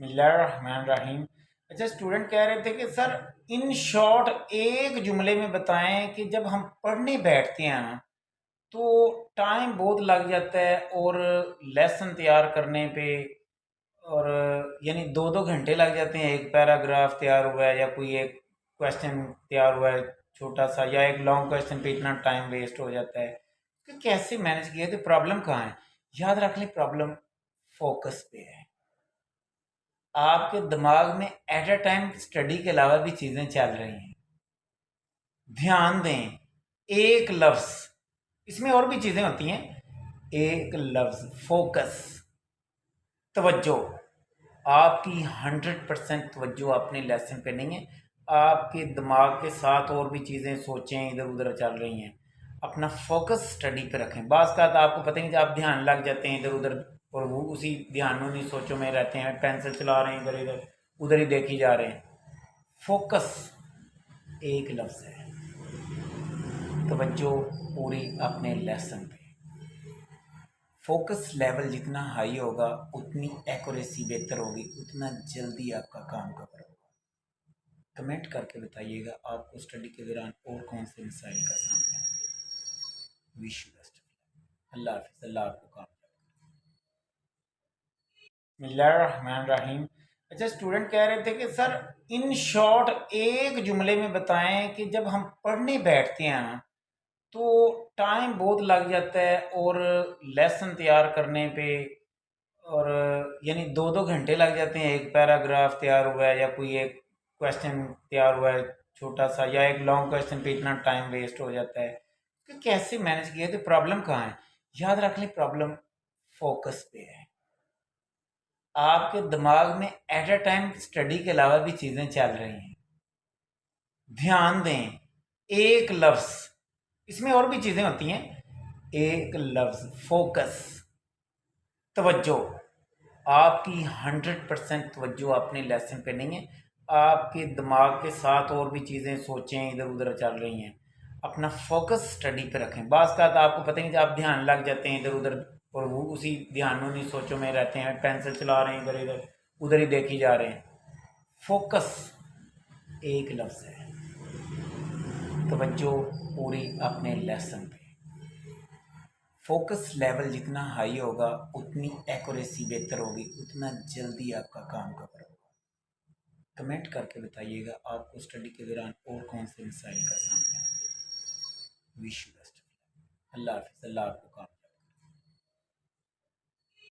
बिस्मिल्लाहिर्रहमानिर्रहीम। अच्छा, स्टूडेंट कह रहे थे कि सर इन शॉर्ट एक जुमले में बताएं कि जब हम पढ़ने बैठते हैं ना तो टाइम बहुत लग जाता है और लेसन तैयार करने पे और यानी 2-2 घंटे लग जाते हैं। एक पैराग्राफ तैयार हुआ है या कोई एक क्वेश्चन तैयार हुआ है छोटा सा, या एक लॉन्ग क्वेश्चन पे इतना टाइम वेस्ट हो जाता है। तो कैसे मैनेज किया? तो प्रॉब्लम कहाँ है? याद रख लें, प्रॉब्लम फोकस पे है। आपके दिमाग में एट अ टाइम स्टडी के अलावा भी चीज़ें चल रही हैं। ध्यान दें, एक लफ्ज़, इसमें और भी चीज़ें होती हैं। एक लफ्ज़ फोकस, तवज्जो। आपकी 100% तवज्जो अपने लेसन पे नहीं है। आपके दिमाग के साथ और भी चीज़ें, सोचें इधर उधर चल रही हैं। अपना फोकस स्टडी पे रखें। बाज़ का तो आपको पता नहीं, आप ध्यान लग जाते हैं इधर उधर और वो उसी ध्यान में, उन्हीं सोचों में रहते हैं। पेंसिल चला रहे हैं, इधर इधर उधर ही देखी जा रहे हैं। फोकस एक लफ्ज़ है, तवज्जो पूरी अपने लेसन पे। फोकस लेवल जितना हाई होगा उतनी एक्यूरेसी बेहतर होगी, उतना जल्दी आपका काम कवर होगा। कमेंट करके बताइएगा आपको स्टडी के दौरान और कौन से मसाइल का सामना है। Wish you best. अल्लाह हाफिज़। अल्लाह आपको काम। बिस्मिल्लाहिर्रहमानिर्रहीम। अच्छा, स्टूडेंट कह रहे थे कि सर इन शॉर्ट एक जुमले में बताएं कि जब हम पढ़ने बैठते हैं ना तो टाइम बहुत लग जाता है और लेसन तैयार करने पे और यानी 2-2 घंटे लग जाते हैं। एक पैराग्राफ तैयार हुआ है या कोई एक क्वेश्चन तैयार हुआ है छोटा सा, या एक लॉन्ग क्वेश्चन पे इतना टाइम वेस्ट हो जाता है। तो कैसे मैनेज किया? तो प्रॉब्लम कहाँ है? याद रख लें, प्रॉब्लम फोकस पे है। आपके दिमाग में एट अ टाइम स्टडी के अलावा भी चीज़ें चल रही हैं। ध्यान दें, एक लफ्ज़, इसमें और भी चीज़ें होती हैं। एक लफ्ज़ फोकस, तवज्जो। आपकी 100% तवज्जो अपने लेसन पे नहीं है। आपके दिमाग के साथ और भी चीज़ें, सोचें इधर उधर चल रही हैं। अपना फोकस स्टडी पे रखें। बाज़ का तो आपको पता नहीं, आप ध्यान लग जाते हैं इधर उधर और वो उसी ध्यान में, उन्हीं सोचों में रहते हैं। पेंसिल चला रहे हैं, इधर इधर उधर ही देखी जा रहे हैं। फोकस एक लफ्ज़ है, तवज्जो पूरी अपने लेसन पे। फोकस लेवल जितना हाई होगा उतनी एक्यूरेसी बेहतर होगी, उतना जल्दी आपका काम कवर होगा। कमेंट करके बताइएगा आपको स्टडी के दौरान और कौन से मसाइल का सामना है। Wish you best. अल्लाह हाफिज़। अल्लाह आपको काम